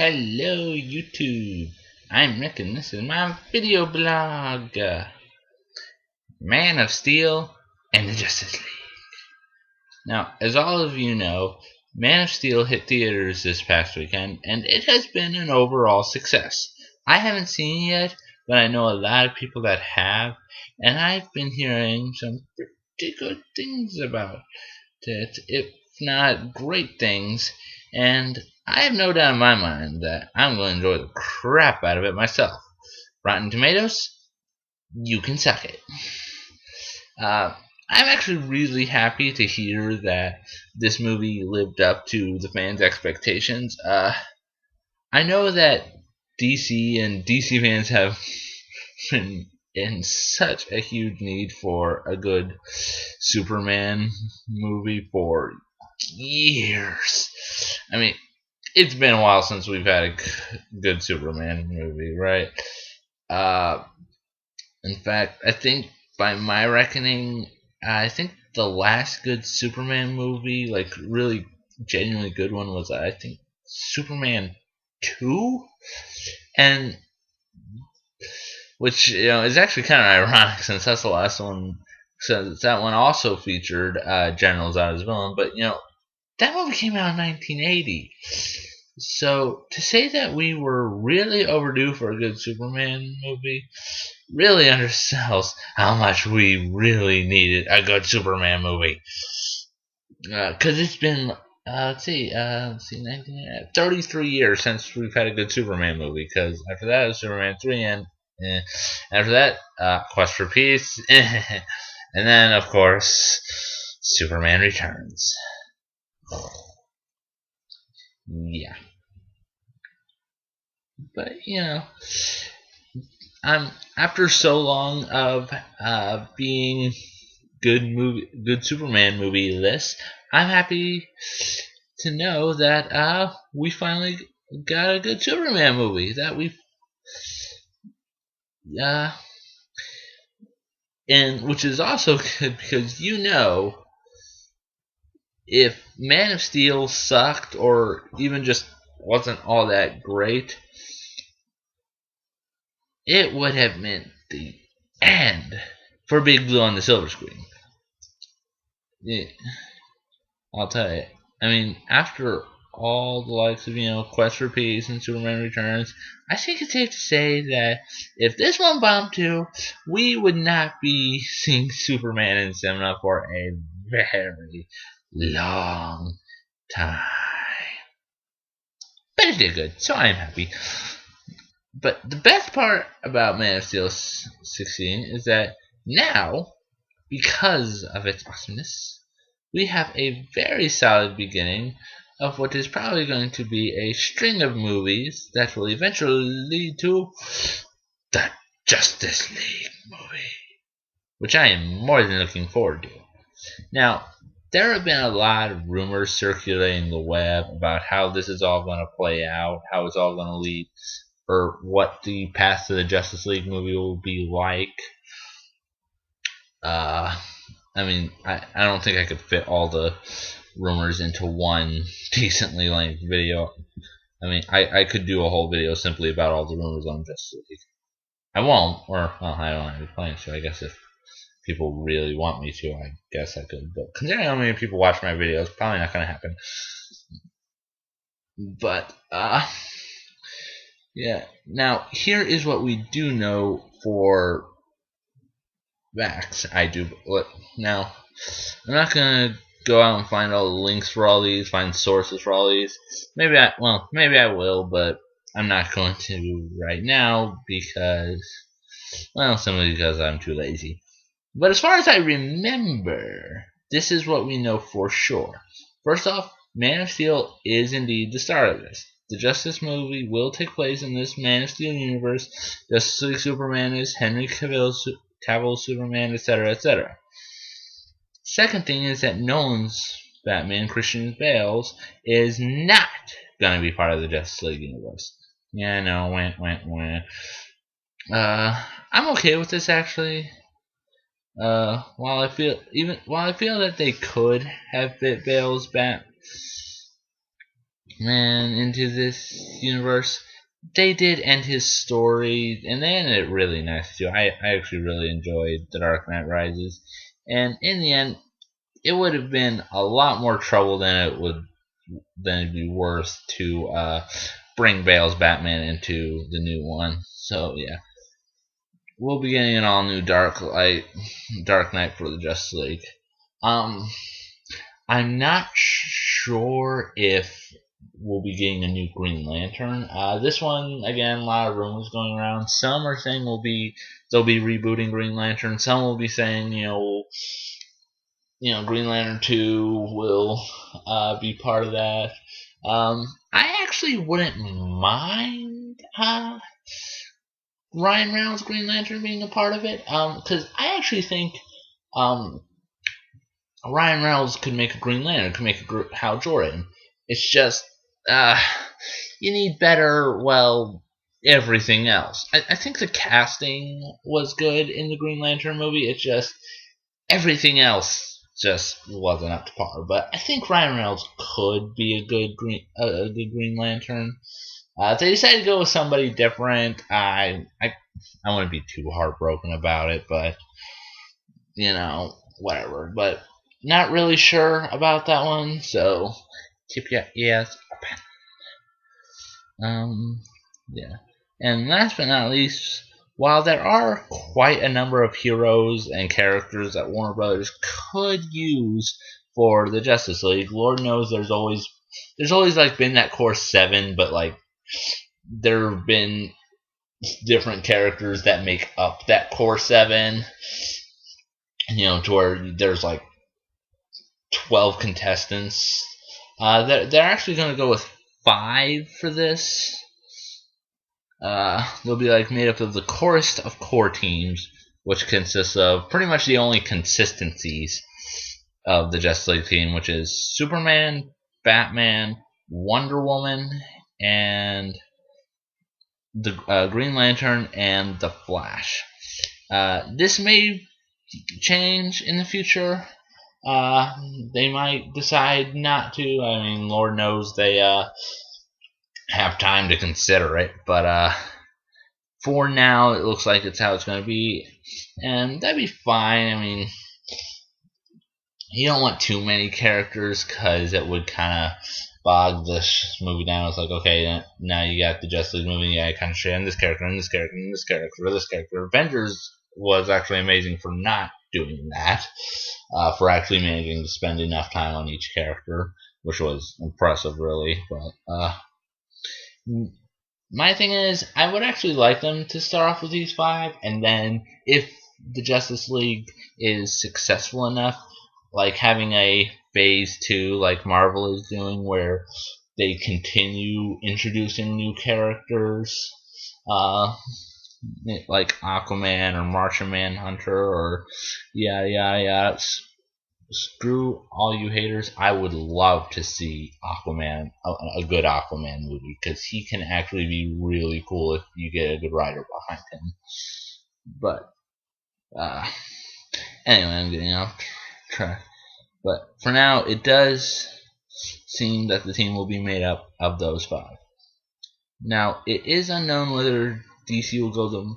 Hello YouTube, I'm Rick and this is my video blog, Man of Steel and the Justice League. Now, as all of you know, Man of Steel hit theaters this past weekend and it has been an overall success. I haven't seen it yet, but I know a lot of people that have, and I've been hearing some pretty good things about it, if not great things, and I have no doubt in my mind that I'm going to enjoy the crap out of it myself. Rotten Tomatoes, you can suck it. I'm actually really happy to hear that this movie lived up to the fans' expectations. I know that DC and DC fans have been in such a huge need for a good Superman movie for years. I mean, it's been a while since we've had a good Superman movie, right? Uh, in fact, I think by my reckoning, I think the last good Superman movie, like really genuinely good one, was I think Superman 2, and which is actually kind of ironic since that's the last one. Since that one also featured General Zod as villain, but that movie came out in 1980. So to say that we were really overdue for a good Superman movie really undersells how much we really needed a good Superman movie. Because it's been, 33 years since we've had a good Superman movie. Because after that, it was Superman 3, and after that, Quest for Peace, and then, of course, Superman Returns. Yeah. But I'm after so long of being good Superman movie list. I'm happy to know that we finally got a good Superman movie that we and which is also good because if Man of Steel sucked or even just wasn't all that great, it would have meant the end for Big Blue on the silver screen. Yeah, I'll tell you. I mean, after all the likes of Quest for Peace and Superman Returns, I think it's safe to say that if this one bombed too, we would not be seeing Superman in cinema for a very long time. But it did good, so I am happy. But the best part about Man of Steel 16 is that now, because of its awesomeness, we have a very solid beginning of what is probably going to be a string of movies that will eventually lead to the Justice League movie, which I am more than looking forward to. Now, there have been a lot of rumors circulating the web about how this is all going to play out, how it's all going to lead, or what the path to the Justice League movie will be like. I mean, I don't think I could fit all the rumors into one decently length video. I mean, I could do a whole video simply about all the rumors on Justice League. I won't, or well, I don't have any plans to. I guess if people really want me to, I guess I could. But considering how many people watch my videos, probably not going to happen. But yeah. Now here is what we do know for facts. Now I'm not gonna go out and find all the links for all these, find sources for all these. Maybe I will, but I'm not going to right now because simply because I'm too lazy. But as far as I remember, this is what we know for sure. First off, Man of Steel is indeed the start of this. The Justice movie will take place in this Man of Steel universe. Justice League Superman is Henry Cavill Superman, etc., etc. Second thing is that Nolan's Batman, Christian Bale's, is not going to be part of the Justice League universe. Yeah, no, wah. I'm okay with this actually. While I feel that they could have fit Bale's Man into this universe. They did end his story, and they ended it really nice too. I actually really enjoyed The Dark Knight Rises, and in the end, it would have been a lot more trouble than it'd be worth to bring Bale's Batman into the new one. So yeah, we'll be getting an all new Dark Knight for the Justice League. Um, I'm not sure if we'll be getting a new Green Lantern. This one, again, a lot of rumors going around. Some are saying they'll be rebooting Green Lantern. Some will be saying, Green Lantern 2 will be part of that. I actually wouldn't mind Ryan Reynolds' Green Lantern being a part of it, because I actually think um, Ryan Reynolds could make a Green Lantern, could make a Hal Jordan. It's just uh, you need better, everything else. I think the casting was good in the Green Lantern movie. It's just everything else just wasn't up to par. But I think Ryan Reynolds could be a good Green Lantern. If they decided to go with somebody different, I wouldn't be too heartbroken about it. But whatever. But not really sure about that one. So keep your ears open. Yeah. And last but not least, while there are quite a number of heroes and characters that Warner Brothers could use for the Justice League, Lord knows there's always like been that core 7, but like there have been different characters that make up that core 7. To where there's like 12 contestants. They're actually going to go with 5 for this. They'll be like made up of the corest of core teams, which consists of pretty much the only consistencies of the Justice League team, which is Superman, Batman, Wonder Woman, and the Green Lantern and the Flash. This may change in the future. They might decide not to. I mean, Lord knows they have time to consider it, but for now, it looks like it's how it's going to be, and that'd be fine. I mean, you don't want too many characters because it would kind of bog this movie down. It's like, okay, now you got the Justice League movie, yeah, kind of shit, and this character, and this character, and this character, or this character. Avengers was actually amazing for not doing that, for actually managing to spend enough time on each character, which was impressive, really. But my thing is, I would actually like them to start off with these 5, and then if the Justice League is successful enough, like having a phase 2 like Marvel is doing, where they continue introducing new characters, like Aquaman or Martian Manhunter or yada yada yada. Screw all you haters. I would love to see Aquaman, a good Aquaman movie, because he can actually be really cool if you get a good writer behind him. But anyway, I'm getting off track. But for now, it does seem that the team will be made up of those 5. Now, it is unknown whether DC will go the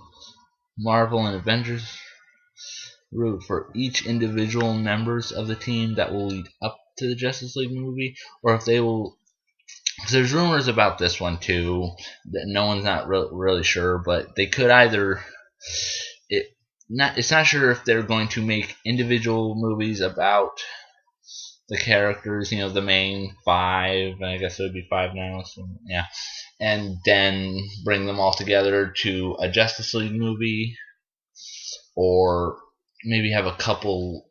Marvel and Avengers route for each individual members of the team that will lead up to the Justice League movie, or if they will. There's rumors about this one too that no one's not really sure, but they could either. It's not sure if they're going to make individual movies about the characters, the main 5. I guess it would be 5 now. So yeah, and then bring them all together to a Justice League movie, or maybe have a couple,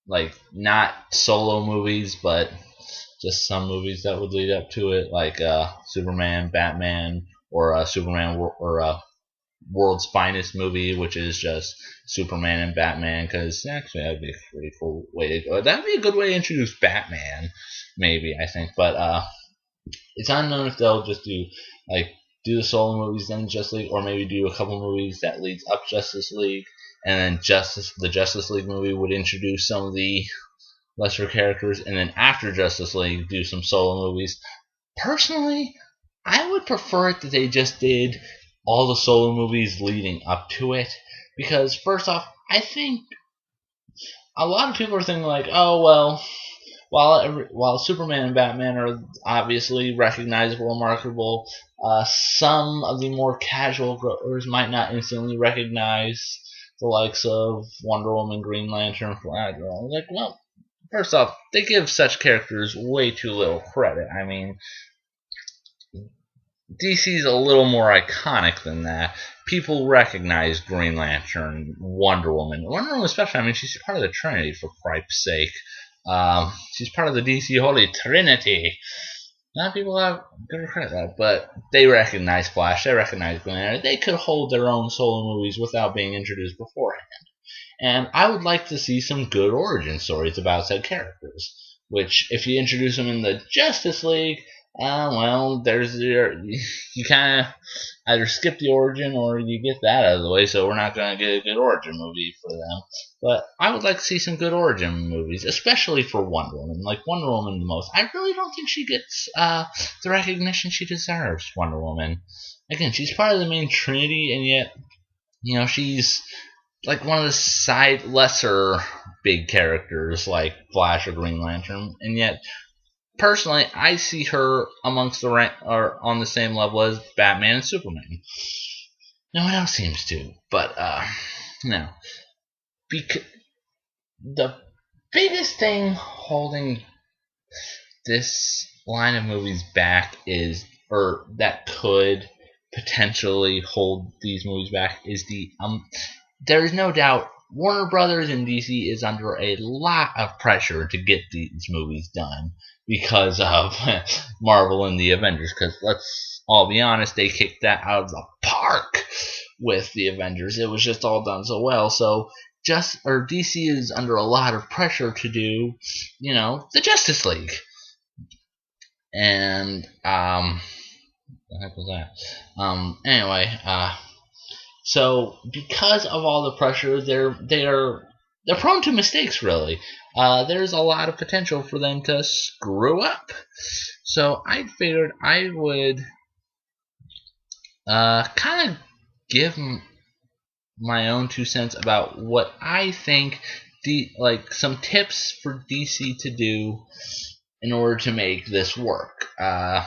like, not solo movies, but just some movies that would lead up to it, like Superman, Batman, or Superman or World's Finest movie, which is just Superman and Batman, because actually that would be a pretty cool way to go. That would be a good way to introduce Batman, maybe, I think. But it's unknown if they'll just do the solo movies, then Justice League, or maybe do a couple movies that leads up Justice League, and then the Justice League movie would introduce some of the lesser characters, and then after Justice League do some solo movies. personally, I would prefer it that they just did all the solo movies leading up to it, because first off, I think a lot of people are thinking like, oh well, while Superman and Batman are obviously recognizable and marketable, some of the more casual growers might not instantly recognize the likes of Wonder Woman, Green Lantern, Flash. Like, well, first off, they give such characters way too little credit. I mean, DC's a little more iconic than that. People recognize Green Lantern, Wonder Woman especially. I mean, she's part of the Trinity, for Christ's sake. She's part of the DC Holy Trinity. Not people have good credit that, but they recognize Flash, they recognize Green Lantern. They could hold their own solo movies without being introduced beforehand. And I would like to see some good origin stories about said characters. Which, if you introduce them in the Justice League, well, you kind of either skip the origin or you get that out of the way, so we're not going to get a good origin movie for them. But I would like to see some good origin movies, especially for Wonder Woman. Like Wonder Woman the most. I really don't think she gets the recognition she deserves, Wonder Woman. Again, she's part of the main Trinity, and yet, she's like one of the lesser big characters like Flash or Green Lantern, and yet personally, I see her amongst the rank or on the same level as Batman and Superman. No one else seems to, but no. The biggest thing holding this line of movies back or that could potentially hold these movies back, is there is no doubt Warner Brothers and DC is under a lot of pressure to get these movies done because of Marvel and the Avengers. Because let's all be honest, they kicked that out of the park with the Avengers. It was just all done so well. So DC is under a lot of pressure to do, the Justice League. And what the heck was that? Anyway, so because of all the pressure, they're prone to mistakes. Really, there's a lot of potential for them to screw up. So I figured I would kind of give my own 2 cents about what I think some tips for DC to do in order to make this work. I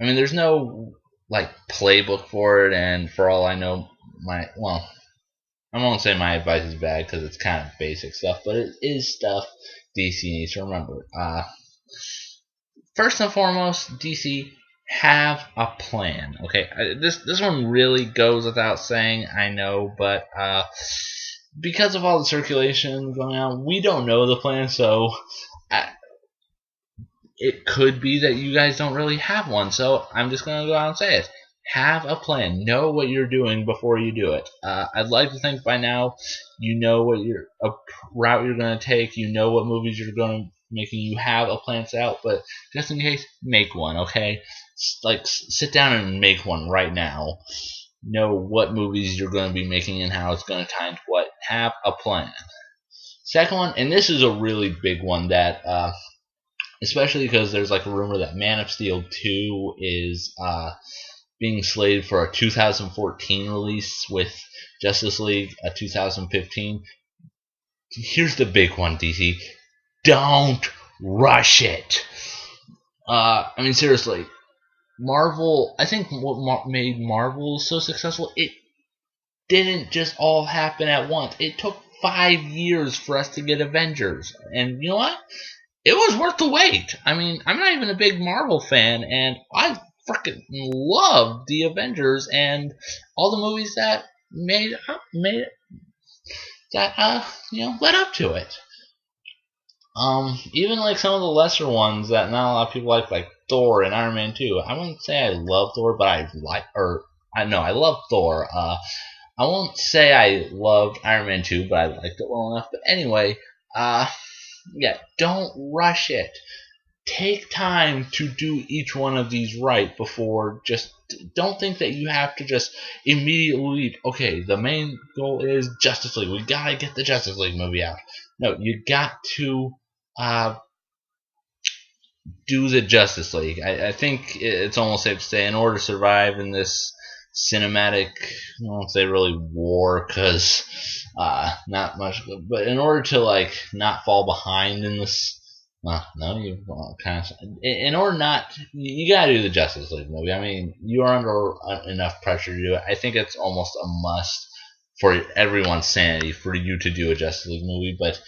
mean, there's no playbook for it, and for all I know, I won't say my advice is bad because it's kind of basic stuff, but it is stuff DC needs to remember. First and foremost, DC, have a plan. Okay, this one really goes without saying, I know, but because of all the circulation going on, we don't know the plan, so it could be that you guys don't really have one. So I'm just going to go out and say it. Have a plan. Know what you're doing before you do it. I'd like to think by now you know what route you're going to take. You know what movies you're going to making. You have a plan set out, but just in case, make one. Okay, sit down and make one right now. Know what movies you're going to be making and how it's going to tie into what. Have a plan. Second one, and this is a really big one that, especially because there's a rumor that Man of Steel 2 is being slated for a 2014 release with Justice League a 2015. Here's the big one, DC. Don't rush it. I mean, seriously. Marvel, I think what made Marvel so successful, it didn't just all happen at once. It took 5 years for us to get Avengers. And you know what? It was worth the wait. I mean, I'm not even a big Marvel fan, and I freaking loved the Avengers and all the movies that led up to it. Even some of the lesser ones that not a lot of people like Thor and Iron Man 2. I wouldn't say I love Thor, but I love Thor. I won't say I loved Iron Man 2, but I liked it well enough. But anyway, don't rush it. Take time to do each one of these right before don't think that you have to just immediately leap. Okay, the main goal is Justice League. We gotta get the Justice League movie out. No, you got to do the Justice League. I think it's almost safe to say, in order to survive in this cinematic, I won't say really war, because not much, but in order to like not fall behind in this. No, you kind of. In order not, you gotta do the Justice League movie. I mean, you are under enough pressure to do it. I think it's almost a must for everyone's sanity for you to do a Justice League movie, but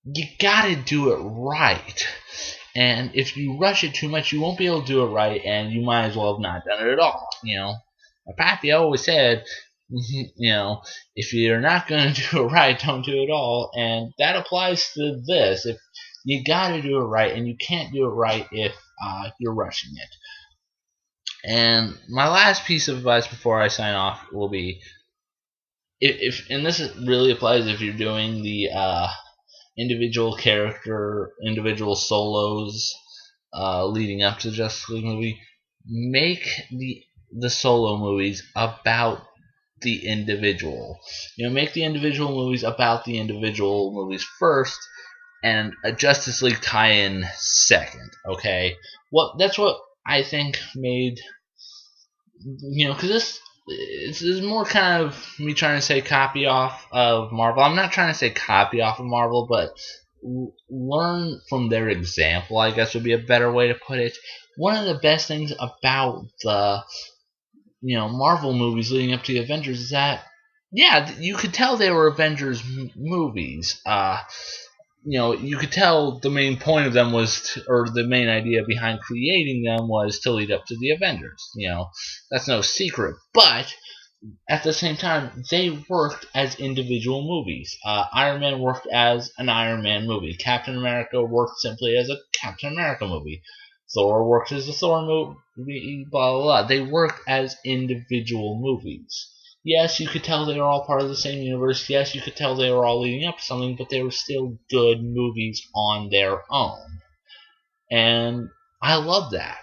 you gotta do it right. And if you rush it too much, you won't be able to do it right, and you might as well have not done it at all. My pappy always said, if you're not going to do it right, don't do it all, and that applies to this. If you got to do it right, and you can't do it right if you're rushing it. And my last piece of advice before I sign off will be, and this really applies if you're doing the individual character, individual solos leading up to the Justice League movie, make the solo movies about the individual. Make the individual movies about the individual movies first, and a Justice League tie-in second. Okay, that's what I think made, because this is more kind of me trying to say copy off of Marvel. I'm not trying to say copy off of Marvel, but learn from their example, I guess would be a better way to put it. One of the best things about the Marvel movies leading up to the Avengers is that, yeah, you could tell they were Avengers movies. You could tell the main point of them was, or the main idea behind creating them was to lead up to the Avengers. That's no secret. But at the same time, they worked as individual movies. Iron Man worked as an Iron Man movie. Captain America worked simply as a Captain America movie. Thor worked as a Thor movie, blah, blah, blah. They worked as individual movies. Yes, you could tell they were all part of the same universe. Yes, you could tell they were all leading up to something, but they were still good movies on their own. And I love that.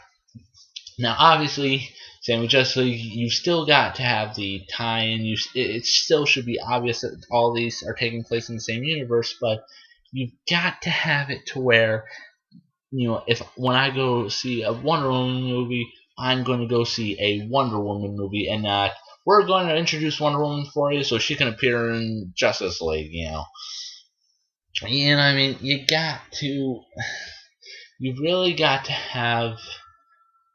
Now, obviously, same with Justice League, you've still got to have the tie-in. It still should be obvious that all these are taking place in the same universe, but you've got to have it to where, when I go see a Wonder Woman movie, I'm going to go see a Wonder Woman movie, and not, we're going to introduce Wonder Woman for you so she can appear in Justice League, I mean, you've really got to have,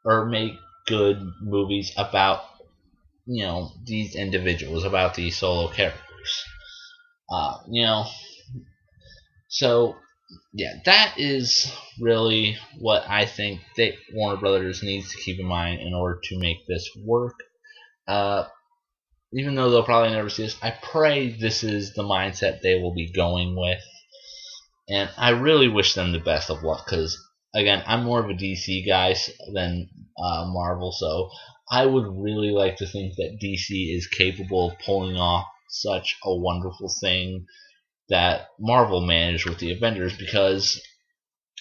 or make good movies about, these individuals, about these solo characters. So, yeah, that is really what I think that Warner Brothers needs to keep in mind in order to make this work. Even though they'll probably never see this, I pray this is the mindset they will be going with. And I really wish them the best of luck, because, again, I'm more of a DC guy than Marvel, so I would really like to think that DC is capable of pulling off such a wonderful thing that Marvel managed with the Avengers, because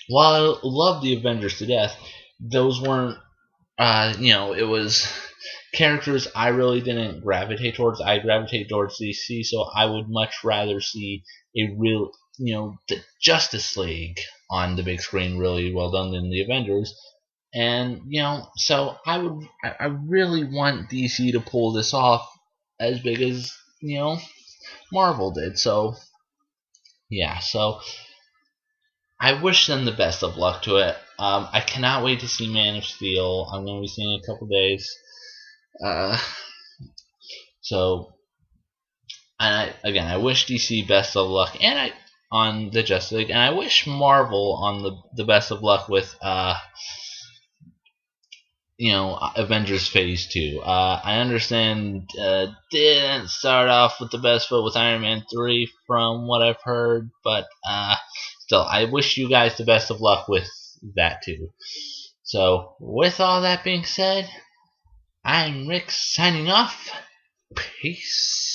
while I love the Avengers to death, those weren't, it was characters I really didn't gravitate towards. I gravitate towards DC, so I would much rather see a real, the Justice League on the big screen really well done than the Avengers. And, so I really want DC to pull this off as big as, Marvel did. So, yeah, so I wish them the best of luck to it. I cannot wait to see Man of Steel. I'm going to be seeing it in a couple days. So, and I wish DC best of luck, and on the Justice League, and I wish Marvel on the best of luck with Avengers Phase 2. I understand didn't start off with the best foot with Iron Man 3 from what I've heard, but still, I wish you guys the best of luck with that too. So, with all that being said, I'm Rick signing off. Peace.